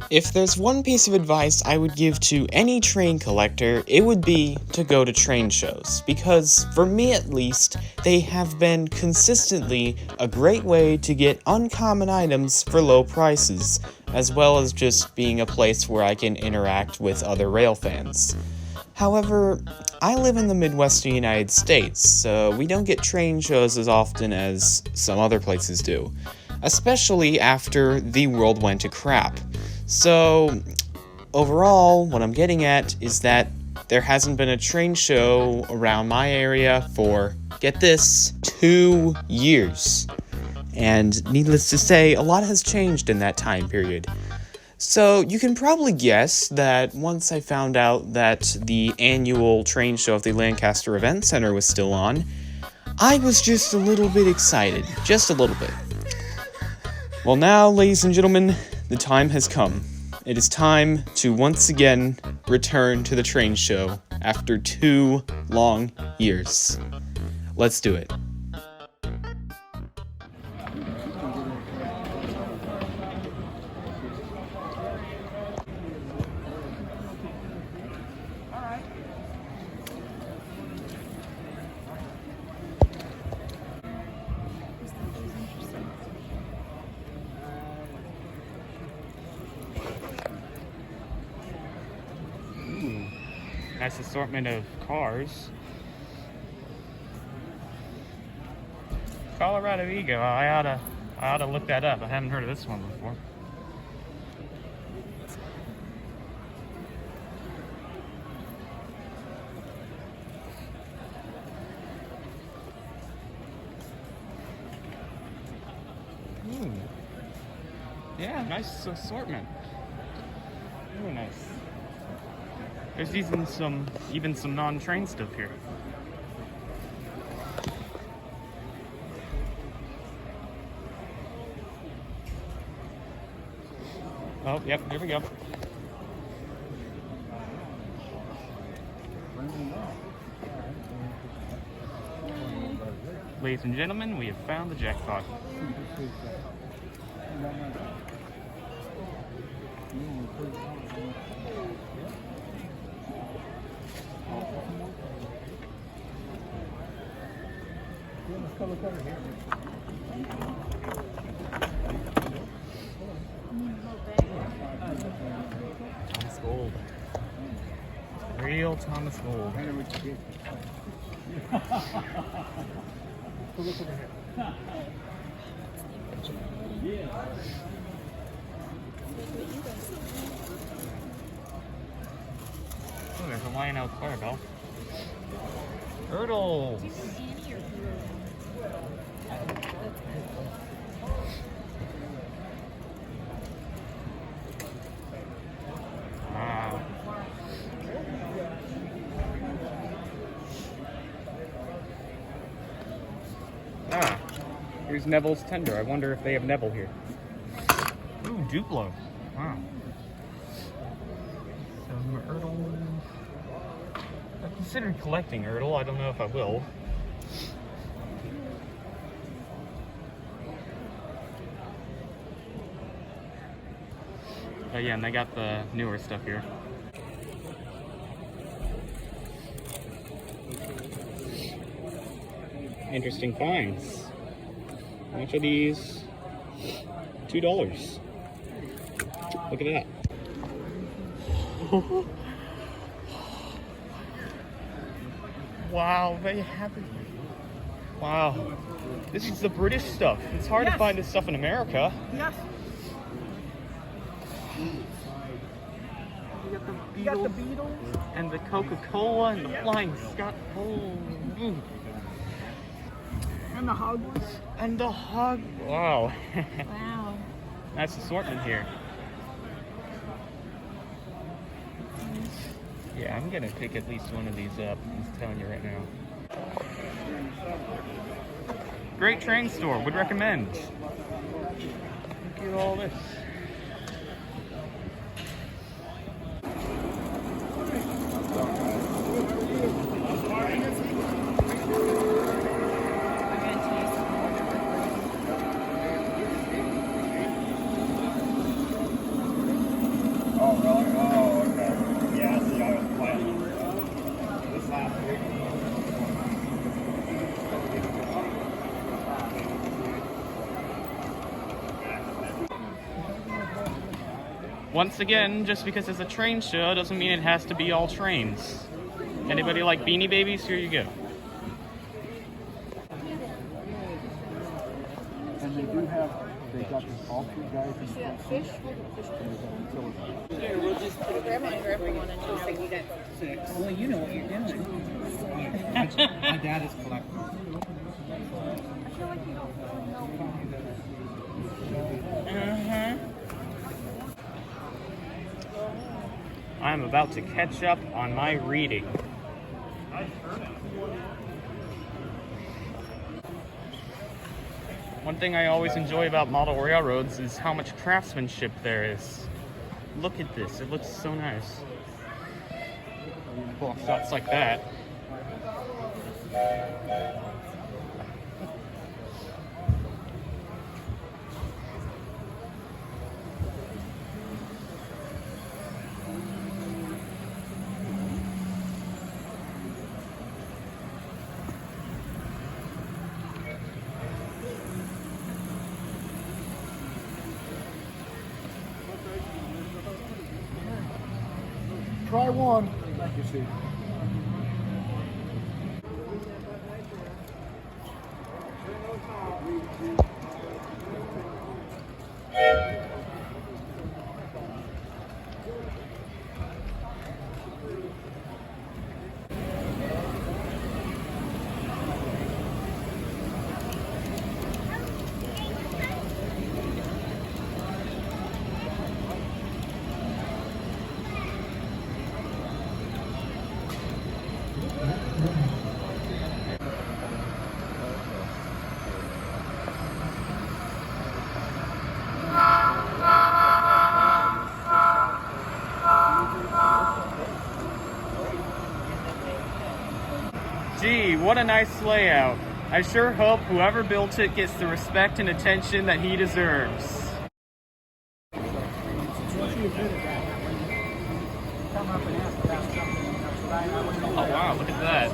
If there's one piece of advice I would give to any train collector, it would be to go to train shows, because for me at least, they have been consistently a great way to get uncommon items for low prices, as well as just being a place where I can interact with other rail fans. However, I live in the Midwestern United States, so we don't get train shows as often as some other places do, especially after the world went to crap. So, overall, what I'm getting at is that there hasn't been a train show around my area for, get this, 2 years. And needless to say, a lot has changed in that time period. So, you can probably guess that once I found out that the annual train show of the Lancaster Event Center was still on, I was just a little bit excited. Just a little bit. Well, now, ladies and gentlemen, the time has come. It is time to once again return to the train show after 2 long years. Let's do it. Nice assortment of cars. Colorado Ego. I oughta look that up. I haven't heard of this one before. Yeah, nice assortment. Really nice. There's even some non-train stuff here. Oh, yep, here we go. Ladies and gentlemen, we have found the jackpot. Thomas Gold. Real Thomas Gold. Oh, there's a Lionel Clarabelle. Turtles! Wow. Ah, here's Neville's Tender. I wonder if they have Neville here. Ooh, Duplo. Wow. Some Ertl. I considered collecting Ertl. I don't know if I will. But yeah, and they got the newer stuff here. Interesting finds. How much are these? $2. Look at that. Wow, they have it. Wow. This is the British stuff. It's hard to find this stuff in America. Yes. You got the Beatles and the Coca-Cola and the Flying Scot. And the Hogwarts. And the Hog. Wow. Wow. Nice assortment here. Yeah, I'm gonna pick at least one of these up. I'm telling you right now. Great train store. Would recommend. Look at all this. Once again, just because it's a train show doesn't mean it has to be all trains. Anybody like Beanie Babies? Here you go. And they do have, they got all three guys in the front seat. Here, we'll just put a grab one for everyone and just like you got 6. Well, you know what you're doing. My dad is collecting. I'm about to catch up on my reading. One thing I always enjoy about model railroads is how much craftsmanship there is. Look at this, it looks so nice. Cool, shots like that. Try one. You see. Gee, what a nice layout. I sure hope whoever built it gets the respect and attention that he deserves. Oh wow, look at that.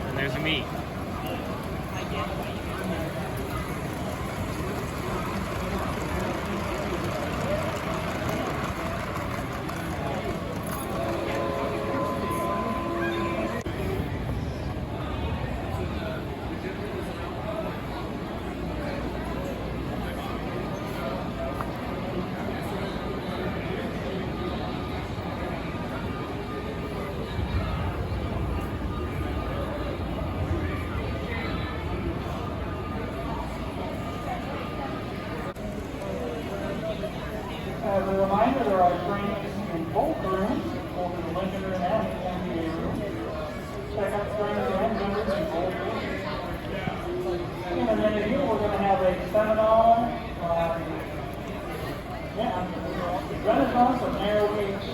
And there's a meat. As a reminder, there are trains in both rooms, both in the Lincoln room and the MBA room. Check out trains and members in both rooms. In a minute here, we're going to have a seminar on Renaissance of narrow gauge.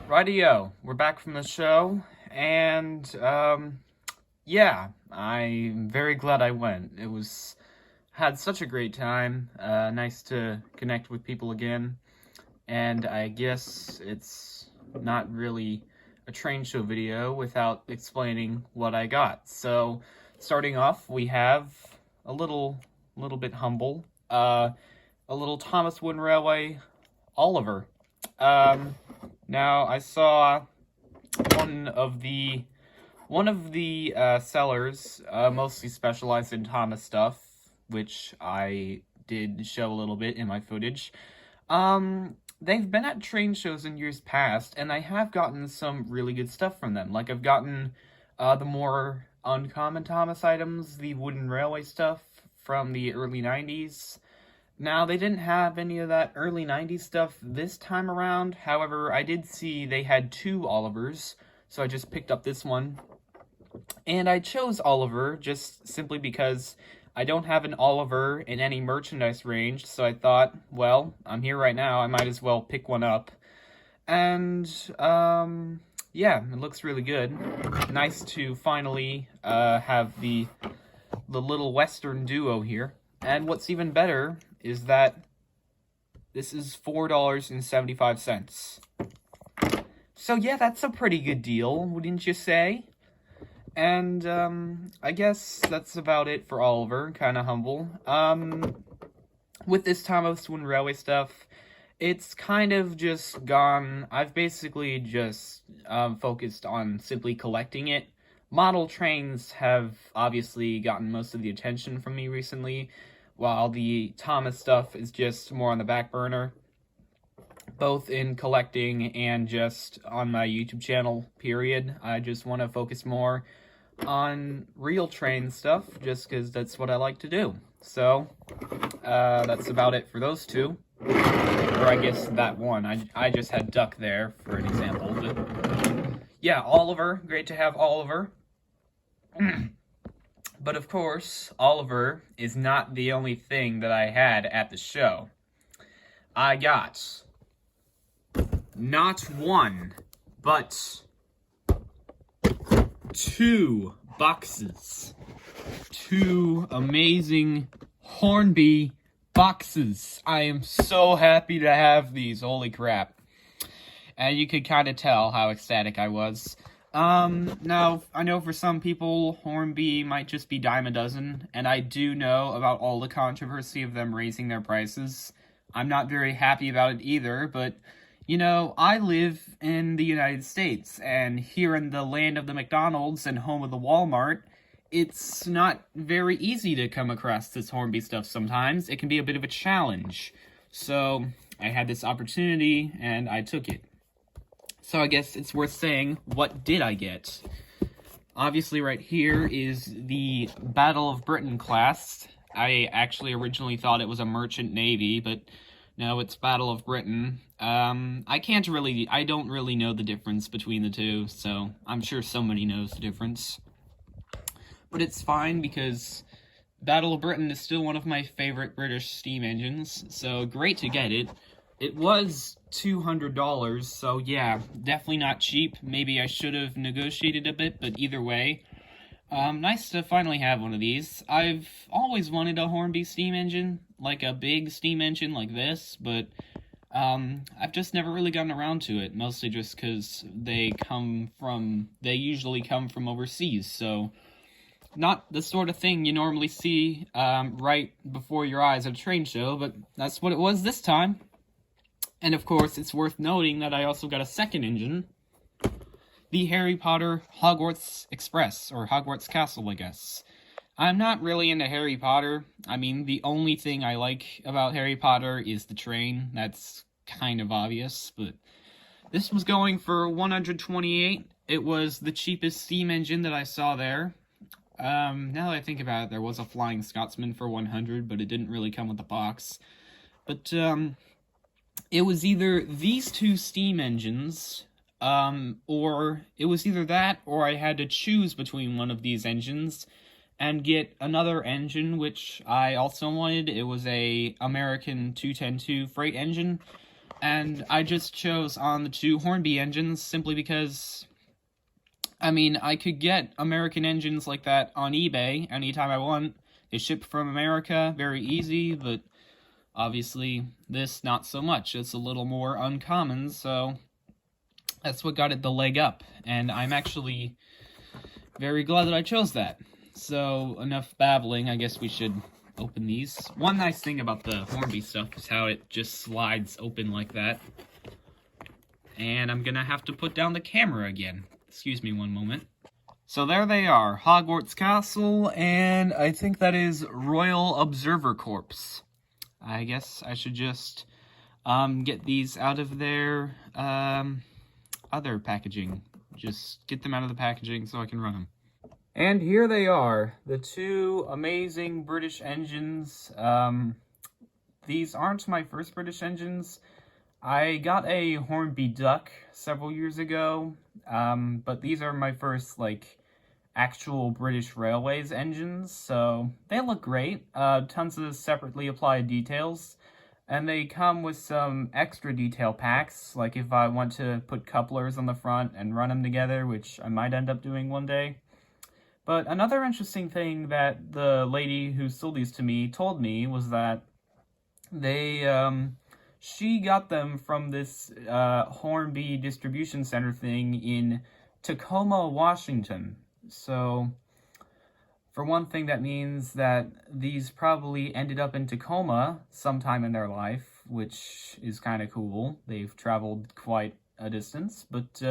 Rightio, we're back from the show, and, yeah, I'm very glad I went. Had such a great time, nice to connect with people again, and I guess it's not really a train show video without explaining what I got. So, starting off, we have a little bit humble, a little Thomas Wooden Railway Oliver. Now I saw one of the sellers, mostly specialized in Thomas stuff, which I did show a little bit in my footage. They've been at train shows in years past, and I have gotten some really good stuff from them. Like, I've gotten the more uncommon Thomas items, the wooden railway stuff from the early 90s. Now, they didn't have any of that early 90s stuff this time around. However, I did see they had 2 Olivers, so I just picked up this one. And I chose Oliver just simply because I don't have an Oliver in any merchandise range, so I thought, well, I'm here right now, I might as well pick one up. And, yeah, it looks really good. Nice to finally have the little Western duo here. And what's even better is that this is $4.75. So yeah, that's a pretty good deal, wouldn't you say? And, I guess that's about it for Oliver, kinda humble. With this Thomas Wooden Railway stuff, it's kind of just gone, I've basically just, focused on simply collecting it. Model trains have obviously gotten most of the attention from me recently, while the Thomas stuff is just more on the back burner, both in collecting and just on my YouTube channel, period. I just want to focus more on real train stuff, just because that's what I like to do. So, that's about it for those two. Or I guess that one. I just had Duck there for an example. But yeah, Oliver. Great to have Oliver. But of course, Oliver is not the only thing that I had at the show. I got not one, but 2 boxes. 2 amazing Hornby boxes. I am so happy to have these, holy crap. And you could kind of tell how ecstatic I was. Now, I know for some people, Hornby might just be dime a dozen, and I do know about all the controversy of them raising their prices. I'm not very happy about it either, but, you know, I live in the United States, and here in the land of the McDonald's and home of the Walmart, it's not very easy to come across this Hornby stuff sometimes. It can be a bit of a challenge. So, I had this opportunity, and I took it. So I guess it's worth saying, what did I get? Obviously right here is the Battle of Britain class. I actually originally thought it was a Merchant Navy, but no, it's Battle of Britain. I don't really know the difference between the two, so I'm sure somebody knows the difference. But it's fine because Battle of Britain is still one of my favorite British steam engines, so great to get it. It was $200, so yeah, definitely not cheap. Maybe I should have negotiated a bit, but either way, nice to finally have one of these. I've always wanted a Hornby steam engine, like a big steam engine like this, but I've just never really gotten around to it, mostly just because they usually come from overseas, so not the sort of thing you normally see right before your eyes at a train show, but that's what it was this time. And of course, it's worth noting that I also got a second engine, the Harry Potter Hogwarts Express, or Hogwarts Castle, I guess. I'm not really into Harry Potter. I mean, the only thing I like about Harry Potter is the train. That's kind of obvious, but this was going for $128. It was the cheapest steam engine that I saw there. Now that I think about it, there was a Flying Scotsman for $100, but it didn't really come with a box. But, it was either these 2 steam engines, or it was either that, or I had to choose between one of these engines and get another engine, which I also wanted. It was a American 210-2 freight engine. And I just chose on the two Hornby engines simply because, I mean, I could get American engines like that on eBay anytime I want. They ship from America, very easy, but obviously this not so much. It's a little more uncommon, so that's what got it the leg up. And I'm actually very glad that I chose that. So, enough babbling, I guess we should open these. One nice thing about the Hornby stuff is how it just slides open like that. And I'm gonna have to put down the camera again. Excuse me one moment. So there they are, Hogwarts Castle, and I think that is Royal Observer Corps. I guess I should just get these out of their other packaging. Just get them out of the packaging so I can run them. And here they are, the two amazing British engines. These aren't my first British engines. I got a Hornby Duck several years ago, but these are my first, like, actual British Railways engines, so they look great. Tons of separately applied details, and they come with some extra detail packs, like if I want to put couplers on the front and run them together, which I might end up doing one day. But another interesting thing that the lady who sold these to me told me was that they, she got them from this Hornby distribution center thing in Tacoma, Washington. So, for one thing, that means that these probably ended up in Tacoma sometime in their life, which is kind of cool. They've traveled quite a distance, but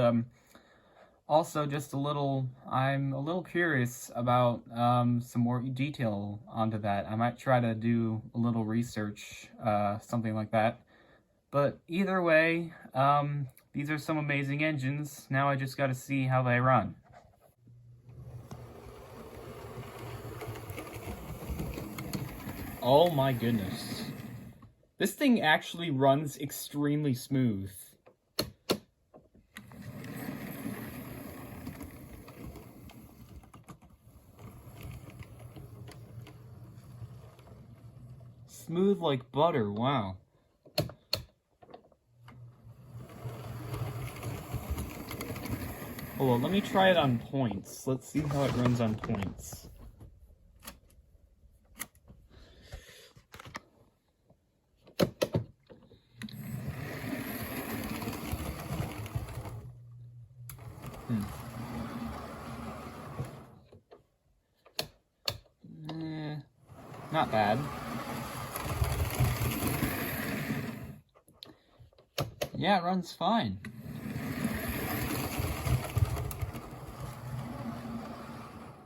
also just I'm a little curious about some more detail onto that. I might try to do a little research, something like that. But either way, these are some amazing engines. Now I just gotta see how they run. Oh my goodness. This thing actually runs extremely smooth. Smooth like butter, wow. Hold on, let me try it on points. Let's see how it runs on points. Not bad. Yeah, it runs fine.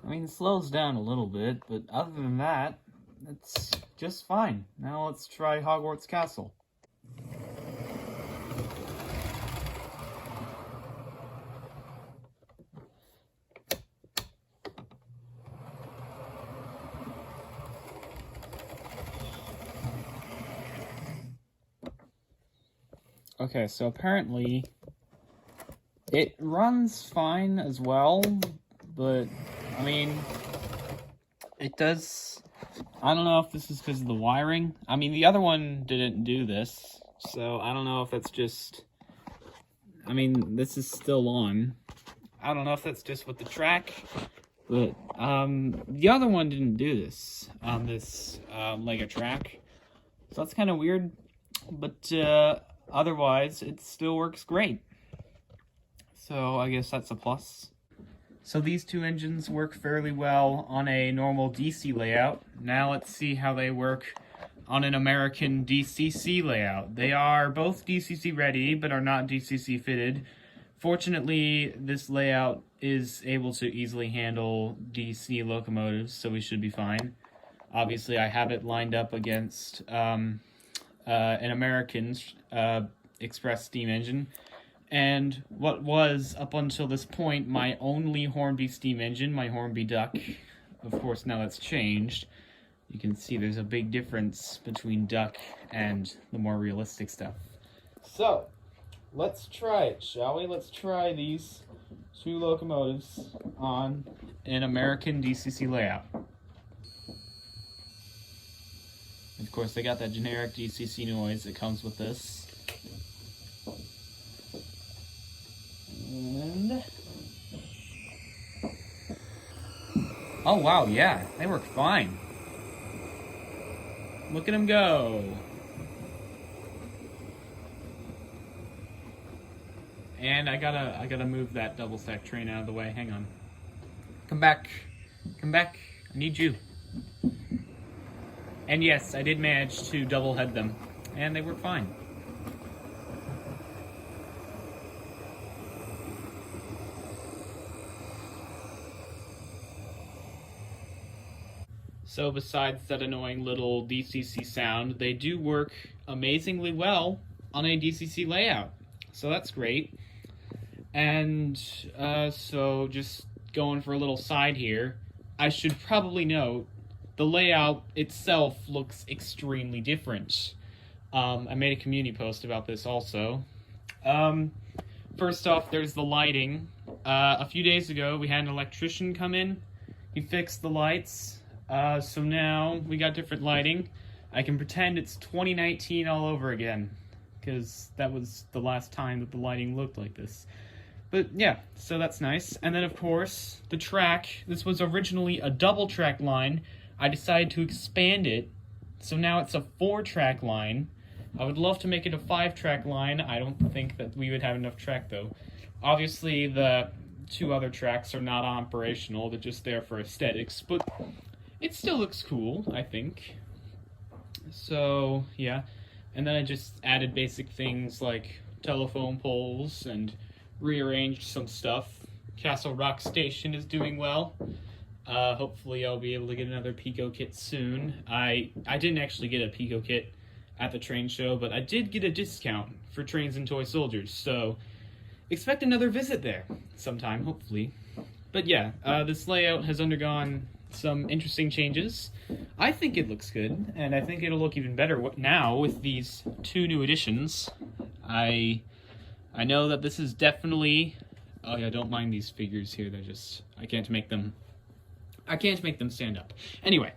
I mean, it slows down a little bit, but other than that, it's just fine. Now let's try Hogwarts Castle. Okay, so apparently it runs fine as well, but I mean, it does. I don't know if this is because of the wiring. I mean, the other one didn't do this, so I don't know if that's just. I mean, this is still on. I don't know if that's just with the track, but the other one didn't do this on this Lego track, so that's kind of weird. But otherwise, it still works great. So I guess that's a plus. So these two engines work fairly well on a normal DC layout. Now let's see how they work on an American DCC layout. They are both DCC ready, but are not DCC fitted. Fortunately, this layout is able to easily handle DC locomotives, so we should be fine. Obviously, I have it lined up against an American express steam engine, and what was, up until this point, my only Hornby steam engine, my Hornby Duck. Of course, now that's changed. You can see there's a big difference between Duck and the more realistic stuff. So, let's try it, shall we? Let's try these two locomotives on an American DCC layout. Of course, they got that generic DCC noise that comes with this. Oh wow, yeah, they work fine. Look at them go. And I gotta move that double stack train out of the way. Hang on. Come back. Come back. I need you. And yes, I did manage to double head them. And they work fine. So besides that annoying little DCC sound, they do work amazingly well on a DCC layout. So that's great. And so just going for a little side here, I should probably note the layout itself looks extremely different. I made a community post about this also. First off, there's the lighting. A few days ago, we had an electrician come in. He fixed the lights. So now we got different lighting. I can pretend it's 2019 all over again, because that was the last time that the lighting looked like this. But yeah, so that's nice. And then of course, the track. This was originally a double track line. I decided to expand it, so now it's a 4-track line. I would love to make it a 5-track line. I don't think that we would have enough track though. Obviously the 2 other tracks are not operational, they're just there for aesthetics, but it still looks cool, I think. So yeah, and then I just added basic things like telephone poles and rearranged some stuff. Castle Rock Station is doing well. Hopefully I'll be able to get another Pico kit soon. I didn't actually get a Pico kit at the train show, but I did get a discount for Trains and Toy Soldiers, so expect another visit there sometime, hopefully. But yeah, this layout has undergone some interesting changes. I think it looks good, and I think it'll look even better now with these 2 new additions. I know that this is definitely... Oh yeah, don't mind these figures here, they're just... I can't make them stand up. Anyway,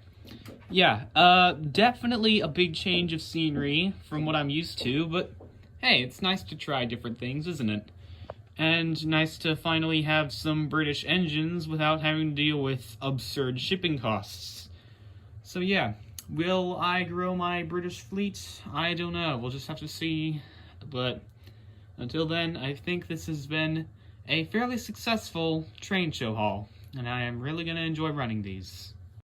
yeah, definitely a big change of scenery from what I'm used to, but hey, it's nice to try different things, isn't it? And nice to finally have some British engines without having to deal with absurd shipping costs. So yeah, will I grow my British fleet? I don't know, we'll just have to see, but until then, I think this has been a fairly successful train show haul, and I am really going to enjoy running these.